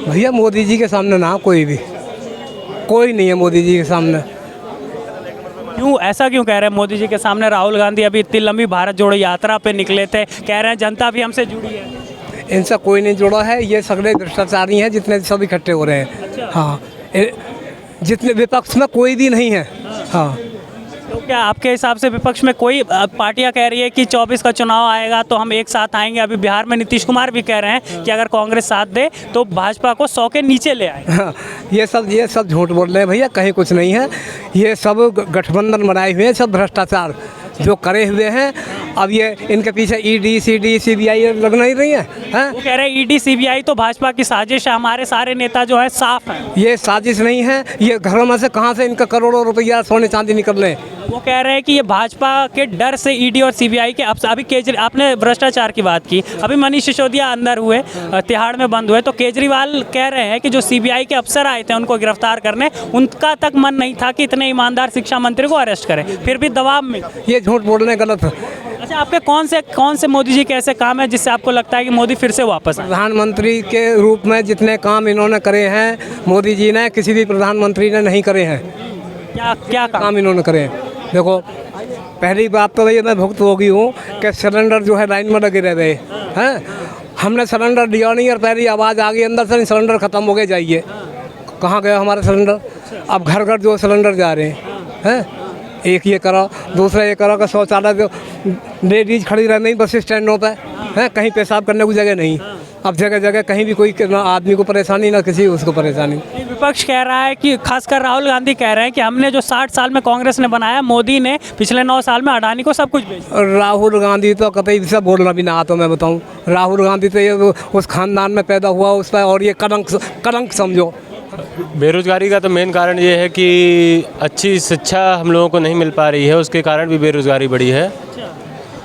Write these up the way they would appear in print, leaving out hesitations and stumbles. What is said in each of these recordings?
भैया मोदी जी के सामने ना कोई नहीं है मोदी जी के सामने। क्यों, ऐसा क्यों कह रहे हैं मोदी जी के सामने? राहुल गांधी अभी इतनी लंबी भारत जोड़ो यात्रा पे निकले थे, कह रहे हैं जनता भी हमसे जुड़ी है। इनसे कोई नहीं जुड़ा है, ये सगड़े भ्रष्टाचारी हैं जितने सब इकट्ठे हो रहे हैं। हाँ, जितने विपक्ष में कोई भी नहीं है। हाँ, तो क्या आपके हिसाब से विपक्ष में कोई पार्टियां कह रही है कि 24 का चुनाव आएगा तो हम एक साथ आएंगे? अभी बिहार में नीतीश कुमार भी कह रहे हैं कि अगर कांग्रेस साथ दे तो भाजपा को 100 के नीचे ले आए। हाँ, ये सब झूठ बोल रहे हैं भैया, कहीं कुछ नहीं है। ये सब गठबंधन बनाए हुए हैं, सब भ्रष्टाचार जो करे हुए हैं। अब ये इनके पीछे ईडी सीडी सीबीआई लग नहीं रही है। वो कह रहे हैं ईडी सीबीआई तो भाजपा की साजिश है, हमारे सारे नेता जो है साफ हैं। ये साजिश नहीं है, ये घरों में से कहाँ से इनका करोड़ों रुपया सोने चांदी निकल रहे हैं। वो कह रहे हैं कि ये भाजपा के डर से ईडी और सीबीआई के अभी केजरीवाल, आपने भ्रष्टाचार की बात की, अभी मनीष सिसोदिया अंदर हुए, तिहाड़ में बंद हुए, तो केजरीवाल कह रहे हैं कि जो सीबीआई के अफसर आए थे उनको गिरफ्तार करने, उनका तक मन नहीं था कि इतने ईमानदार शिक्षा मंत्री को अरेस्ट करें, फिर भी दबाव में। ये झूठ बोलने गलत है। अच्छा, आपके कौन से मोदी जी के ऐसे काम है जिससे आपको लगता है कि मोदी फिर से वापस आए? प्रधानमंत्री के रूप में जितने काम इन्होंने करे हैं मोदी जी ने किसी भी प्रधानमंत्री ने नहीं करे हैं। क्या काम इन्होंने करे हैं? देखो, पहली बात तो भैया मैं भुक्तभोगी हूँ कि सिलेंडर जो है लाइन में लगे रहे हैं। हमने सिलेंडर दिया नहीं और पहली आवाज़ आ गई अंदर से, सिलेंडर ख़त्म हो गए, जाइए। कहाँ गया हमारा सिलेंडर? अब घर घर जो सिलेंडर जा रहे हैं। एक ये करो, दूसरा ये करो कि शौचालय जो लेडीज खड़ी रह नहीं बस स्टैंडों पे है, कहीं पेशाब करने की जगह नहीं। अब जगह जगह कहीं भी कोई ना आदमी को परेशानी ना किसी उसको परेशानी। विपक्ष कह रहा है कि खासकर राहुल गांधी कह रहे हैं कि हमने जो 60 साल में कांग्रेस ने बनाया, मोदी ने पिछले 9 साल में अडानी को सब कुछ बेचा। राहुल गांधी तो कतई से बोलना भी ना आता, मैं बताऊँ। राहुल गांधी तो ये उस खानदान में पैदा हुआ उस पर, और ये कलंक समझो। बेरोज़गारी का तो मेन कारण ये है कि अच्छी शिक्षा हम लोगों को नहीं मिल पा रही है, उसके कारण भी बेरोज़गारी बढ़ी है।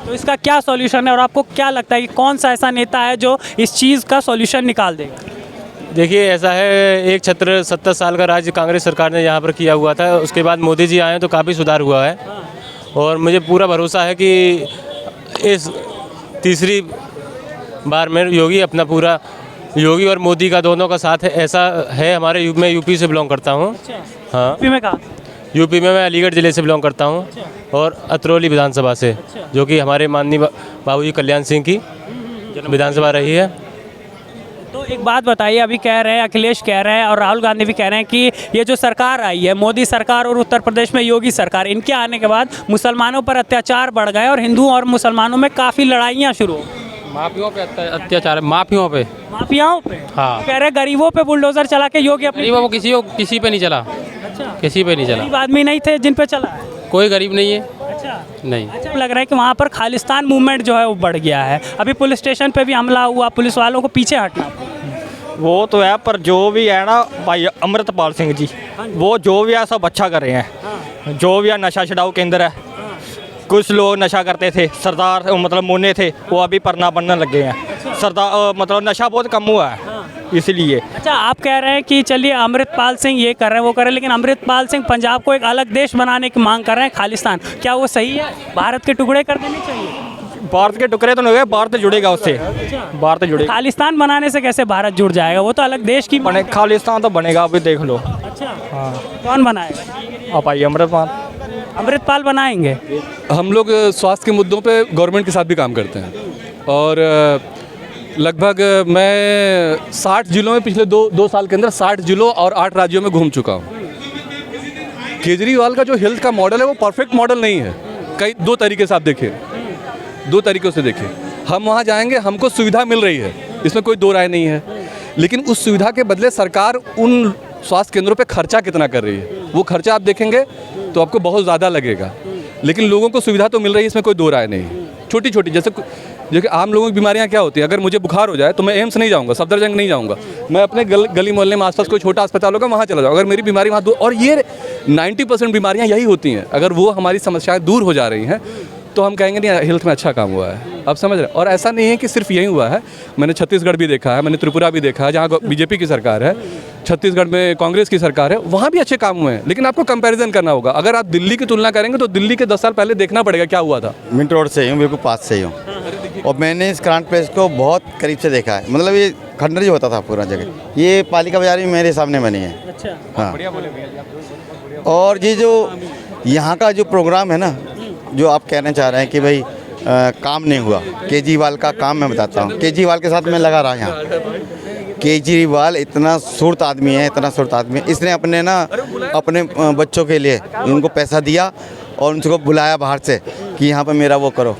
तो इसका क्या सॉल्यूशन है और आपको क्या लगता है कि कौन सा ऐसा नेता है जो इस चीज़ का सॉल्यूशन निकाल देगा? देखिए, ऐसा है, एक छत्र 70 साल का राज्य कांग्रेस सरकार ने यहाँ पर किया हुआ था, उसके बाद मोदी जी आए तो काफ़ी सुधार हुआ है। और मुझे पूरा भरोसा है कि इस तीसरी बार में योगी और मोदी का दोनों का साथ है, ऐसा है। हमारे मैं यूपी से बिलोंग करता हूँ। हाँ, यूपी में कहाँ? यूपी में मैं अलीगढ़ ज़िले से बिलोंग करता हूँ और अतरौली विधानसभा से, जो कि हमारे माननीय बाबूजी कल्याण सिंह की विधानसभा रही है। तो एक बात बताइए, अभी कह रहे हैं, अखिलेश कह रहे हैं और राहुल गांधी भी कह रहे हैं कि ये जो सरकार आई है, मोदी सरकार और उत्तर प्रदेश में योगी सरकार, इनके आने के बाद मुसलमानों पर अत्याचार बढ़ गए और हिंदुओं और मुसलमानों में काफ़ी लड़ाइयाँ शुरू हो। माफियों पे अत्याचार, माफियाओं पे। हाँ, कह रहे गरीबों पे बुलडोजर चला के योगी अपनी। गरीबों को किसी पे नहीं चला। अच्छा, किसी पे नहीं चला। गरीब आदमी नहीं थे जिन पे चला है? कोई गरीब नहीं है। अच्छा नहीं। अच्छा, लग रहा है कि वहाँ पर खालिस्तान मूवमेंट जो है वो बढ़ गया है। अभी पुलिस स्टेशन पे भी हमला हुआ, पुलिस वालों को पीछे हटना। वो तो है, पर जो भी है ना भाई अमृतपाल सिंह जी, वो जो भी है सब अच्छा कर रहे हैं। जो भी है नशा छुड़ाऊ केंद्र है, कुछ लोग नशा करते थे, सरदार मतलब मुन्ने थे, वो अभी परना बनने लगे हैं। सरदार मतलब नशा बहुत कम हुआ है इसलिए। अच्छा, आप कह रहे हैं कि चलिए अमृतपाल सिंह ये कर रहे हैं वो कर रहे हैं, लेकिन अमृतपाल सिंह पंजाब को एक अलग देश बनाने की मांग कर रहे हैं, खालिस्तान। क्या वो सही है? भारत के टुकड़े कर देने चाहिए? भारत के टुकड़े तो नहीं हुए, भारत जुड़ेगा उससे। भारत जुड़ेगा। खालिस्तान बनाने से कैसे भारत जुड़ जाएगा? वो तो अलग देश की बने, खालिस्तान तो बनेगा, अभी देख लो। अच्छा, हाँ, कौन बनाएगा? आप आइए, अमृतपाल बनाएंगे। हम लोग स्वास्थ्य के मुद्दों पे गवर्नमेंट के साथ भी काम करते हैं और लगभग मैं 60 जिलों में पिछले दो साल के अंदर 60 जिलों और 8 राज्यों में घूम चुका हूँ। केजरीवाल का जो हेल्थ का मॉडल है वो परफेक्ट मॉडल नहीं है। कई 2 तरीके से आप देखिए, 2 तरीक़ों से देखिए। हम वहाँ जाएंगे, हमको सुविधा मिल रही है, इसमें कोई दो राय नहीं है, लेकिन उस सुविधा के बदले सरकार उन स्वास्थ्य केंद्रों पे खर्चा कितना कर रही है, वो खर्चा आप देखेंगे तो आपको बहुत ज़्यादा लगेगा। लेकिन लोगों को सुविधा तो मिल रही है, इसमें कोई दो राय नहीं। छोटी छोटी जैसे आम लोगों की बीमारियां क्या होती हैं, अगर मुझे बुखार हो जाए तो मैं एम्स नहीं जाऊंगा, सफदरजंग नहीं जाऊंगा, मैं अपने गली मोहल्ले में आसपास कोई छोटा अस्पताल होगा वहाँ चला जाऊँगा। अगर मेरी बीमारी वहाँ दूर, और ये 90% बीमारियाँ यही होती हैं, अगर वो हमारी समस्याएँ दूर हो जा रही हैं तो हम कहेंगे नहीं हेल्थ में अच्छा काम हुआ है। आप समझ रहे हैं? और ऐसा नहीं है कि सिर्फ यही हुआ है, मैंने छत्तीसगढ़ भी देखा है, मैंने त्रिपुरा भी देखा है, जहाँ बीजेपी की सरकार है, छत्तीसगढ़ में कांग्रेस की सरकार है, वहाँ भी अच्छे काम हुए हैं। लेकिन आपको कंपैरिजन करना होगा। अगर आप दिल्ली की तुलना करेंगे तो दिल्ली के 10 साल पहले देखना पड़ेगा क्या हुआ था। मिंट रोड से ही हूँ, बिल्कुल पास से ही हूँ, और मैंने इस क्रांत प्लेस को बहुत करीब से देखा है। मतलब ये खंडर जो होता था पूरा जगह, ये पालिका बाजार भी मेरे सामने बनी है। अच्छा। हाँ, और ये जो यहाँ का जो प्रोग्राम है ना, जो आप कहना चाह रहे हैं कि भाई काम नहीं हुआ, केजरीवाल का काम मैं बताता हूँ। केजरीवाल के साथ मैं लगा रहा यहाँ। केजरीवाल इतना सुर्त आदमी है, इतना सुर्त आदमी है। इसने अपने बच्चों के लिए उनको पैसा दिया और उनको बुलाया बाहर से कि यहाँ पर मेरा वो करो,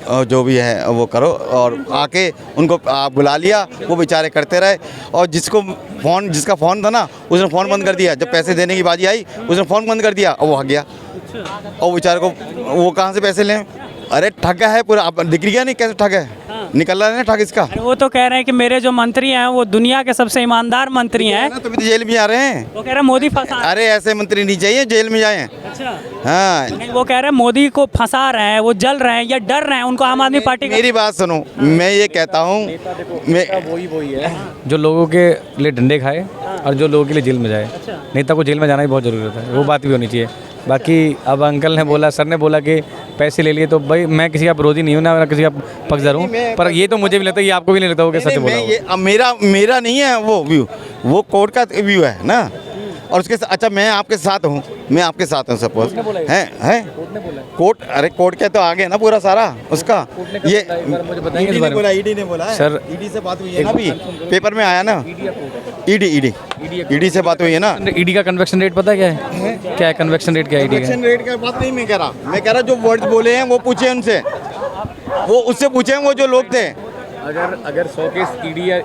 और जो भी है वो करो, और आके उनको बुला लिया। वो बेचारे करते रहे, और जिसका फ़ोन था ना, उसने फ़ोन बंद कर दिया। जब पैसे देने की बारी आई, उसने फ़ोन बंद कर दिया और वो भाग गया। और बेचारे को वो कहाँ से पैसे लें? अरे ठगा है पूरा। अब दिख गया नहीं कैसे ठग है? निकल रहा है ठग इसका। वो तो कह रहे हैं कि मेरे जो मंत्री हैं वो दुनिया के सबसे ईमानदार मंत्री हैं। तो भी जेल में जा रहे हैं। वो कह रहे हैं मोदी फंसा। अरे ऐसे मंत्री नहीं चाहिए जेल में जाए। अच्छा। हाँ, नहीं, वो कह रहे हैं मोदी को फंसा रहे हैं, वो जल रहे हैं या डर रहे हैं, उनको आम आदमी पार्टी का। मेरी बात सुनो, मैं ये कहता हूँ, मैं वही है जो लोगों के लिए डंडे खाए और जो लोगों के लिए जेल में जाए। नेता को जेल में जाना ही बहुत ज़रूरी होता है, वो बात भी होनी चाहिए। बाकी अब अंकल ने बोला, सर ने बोला कि पैसे ले लिए, तो भाई मैं किसी का विरोधी नहीं हूँ ना किसी का पक्षधर हूँ, पर ये तो मुझे भी लगता है, ये आपको भी नहीं लगता होगा कि सच बोला होगा। ये अब मेरा नहीं है वो व्यू, वो कोर्ट का व्यू है ना। और उसके अच्छा, मैं आपके साथ हूँ, सपोज है कोर्ट। अरे कोर्ट के तो आगे है ना पूरा सारा उसका। ये मुझे बताएंगे ईडी ने बोला है सर। ईडी से बात हुई है ना, अभी पेपर में आया ना। ईडी से बात हुई है ना। ईडी का कन्वेक्शन रेट पता है क्या है? क्या है कन्वेक्शन रेट? क्या है ईडी का? कन्वेक्शन रेट का बात नहीं मैं कह रहा जो वर्ड्स बोले हैं वो पूछे उनसे, वो उससे पूछे वो जो लोग थे। अगर 100 केस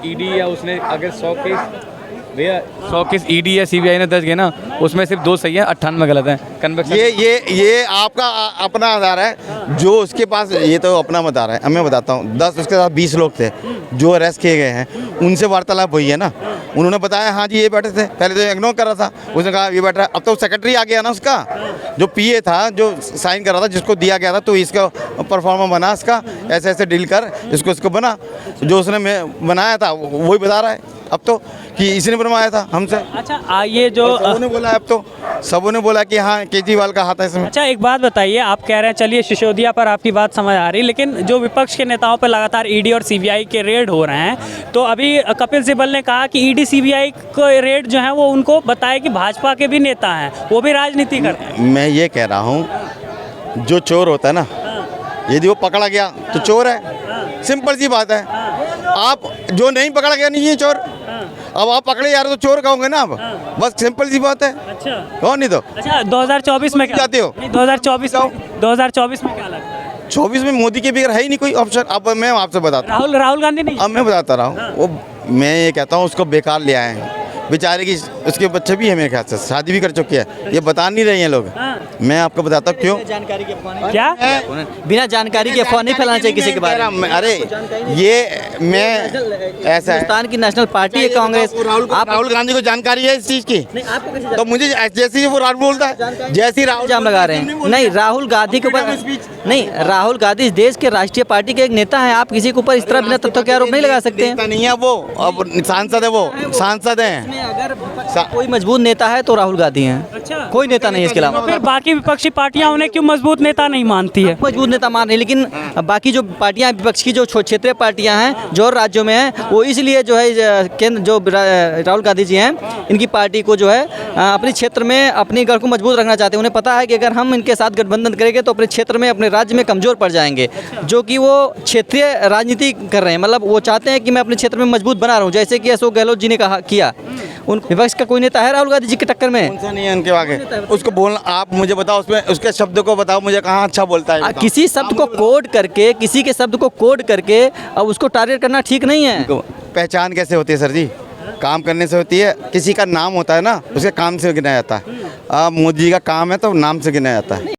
ईडी या उसने अगर 100 केस भैया 100 केस ईडी या सीबीआई ने दर्ज किए ना, उसमें सिर्फ 2 सही है, 98 गलत है। कन्वेक्शन ये आपका अपना आधार है, जो उसके पास ये तो अपना आधार है। मैं बताता हूँ, 10 उसके साथ 20 लोग थे जो अरेस्ट किए गए हैं, उनसे वार्तालाप हुई है ना। उन्होंने बताया हाँ जी ये बैठे थे, पहले तो इग्नोर कर रहा था, उसने कहा ये बैठ रहा है। अब तो सेक्रेटरी आ गया ना उसका, जो पीए था, जो साइन कर रहा था, जिसको दिया गया था, तो इसका परफॉर्मा बना, इसका ऐसे डील कर, इसको बना। जो उसने बनाया था वही बता रहा है अब तो कि इसने बनवाया था हमसे। अच्छा, ये जो सबने बोला, अब तो सबने बोला कि हाँ केजरीवाल का हाथ है इसमें। अच्छा, एक बात बताइए, आप कह रहे हैं, चलिए सिसोदिया पर आपकी बात समझ आ रही, लेकिन जो विपक्ष के नेताओं पर लगातार ईडी और सीबीआई के रेड हो रहे हैं, तो अभी कपिल सिब्बल ने कहा कि ईडी सीबीआई को रेड जो है वो उनको बताया कि भाजपा के भी नेता हैं, वो भी राजनीति करते हैं। मैं ये कह रहा हूँ, जो चोर होता है ना, यदि वो पकड़ा गया तो चोर है, सिंपल सी बात है। आप जो नहीं पकड़ा गया नहीं है चोर, अब आप पकड़े यार तो चोर कहोगे ना आप, बस सिंपल सी बात है। अच्छा, कौन नहीं तो। अच्छा, 2024 में क्या जाते हो? 2024 में क्या लगता है? 24 में मोदी के बगैर है ही नहीं कोई ऑप्शन। अब मैं आपसे बताता हूँ, राहुल गांधी नहीं। अब मैं बताता रहा हूँ, वो मैं ये कहता हूँ उसको बेकार ले आए हैं बेचारे की। उसके बच्चे भी है मेरे ख्याल से, शादी भी कर चुके हैं, ये बता नहीं रहे हैं लोग। मैं आपको बताता हूँ क्यों। जानकारी के क्या बिना जानकारी के अफवाह नहीं फैलाना चाहिए किसी के बारे में। अरे ये मैं ऐसा है, हिंदुस्तान की नेशनल पार्टी है कांग्रेस। आप राहुल गांधी को जानकारी है इस चीज़ की? तो मुझे जैसे ही वो राहुल बोलता है, जैसे ही राहुल इल्जाम लगा रहे हैं। नहीं, राहुल गांधी के ऊपर नहीं, राहुल गांधी इस देश के राष्ट्रीय पार्टी के एक नेता हैं। आप किसी के ऊपर इस तरह बिना तथ्यों के आरोप नहीं लगा सकते हैं। नहीं है वो, अब सांसद है, वो सांसद हैं। अगर कोई मजबूत नेता है तो राहुल गांधी हैं। अच्छा, कोई नेता नहीं है इसके अलावा। फिर बाकी विपक्षी पार्टियां उन्हें क्यों मजबूत नेता नहीं मानती है? मजबूत नेता मान रही, लेकिन बाकी जो पार्टियां विपक्ष की जो क्षेत्रीय पार्टियां हैं जो राज्यों में हैं, वो इसलिए जो है केंद्र जो राहुल गांधी जी हैं, इनकी पार्टी को जो है अपने क्षेत्र में अपनी गढ़ को मजबूत रखना चाहते हैं। उन्हें पता है कि अगर हम इनके साथ गठबंधन करेंगे तो अपने क्षेत्र में, अपने राज्य में कमजोर पड़ जाएंगे, जो कि वो क्षेत्रीय राजनीति कर रहे हैं। मतलब वो चाहते हैं कि मैं अपने क्षेत्र में मजबूत बना रहा हूँ, जैसे कि अशोक गहलोत जी ने कहा किया। उन विपक्ष का कोई नेता है राहुल गांधी जी की टक्कर में? कौन सा नहीं है उनके आगे? उसको बोलना, आप मुझे बताओ, उसमें उसके शब्द को बताओ मुझे, कहाँ अच्छा बोलता है। किसी शब्द को कोड करके, किसी के शब्द को कोड करके अब उसको टारगेट करना ठीक नहीं है। पहचान कैसे होती है सर जी? काम करने से होती है। किसी का नाम होता है ना, उसके काम से गिना जाता है। मोदी जी का काम है तो नाम से गिना जाता है।